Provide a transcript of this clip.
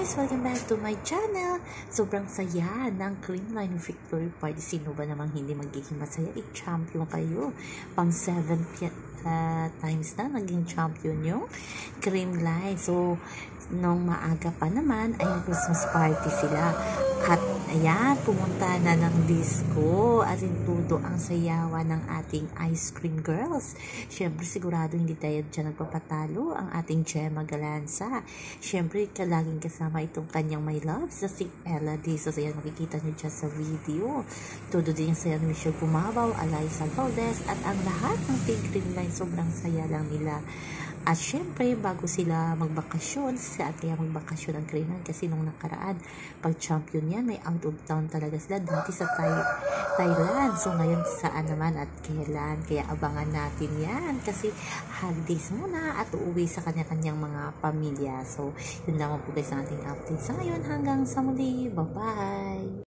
guys! Welcome back to my channel! Sobrang saya ng Creamline Victory Party. Sino ba namang hindi magiging masaya? I-champion kayo. Pang 7th times na naging champion yung Creamline. So, nung maaga pa naman ay Christmas party sila. At ayan, pumunta na ng disco. As in, tudo ang sayawa ng ating Ice Cream Girls. Siyempre, sigurado hindi tayo dyan nagpapatalo ang ating Gemma Galanza. Siyempre, laging kasama itong kanyang my love sa si Ella D. So, ayan, makikita nyo dyan sa video. Tudo din yung saya ni Michelle Pumabaw, Alyssa Valdez, at ang lahat ng Team Creamline. Sobrang saya lang nila. At syempre, bago sila magbakasyon, sa kaya magbakasyon ang Creamline kasi nung nakaraan, pag champion yan, may out of town talaga sila dati sa Thailand. So ngayon, saan naman at kailan? Kaya abangan natin yan kasi holidays muna at uuwi sa kanya-kanyang mga pamilya. So, yun naman po guys ang ating update sa ngayon. Hanggang sa muli. Bye-bye!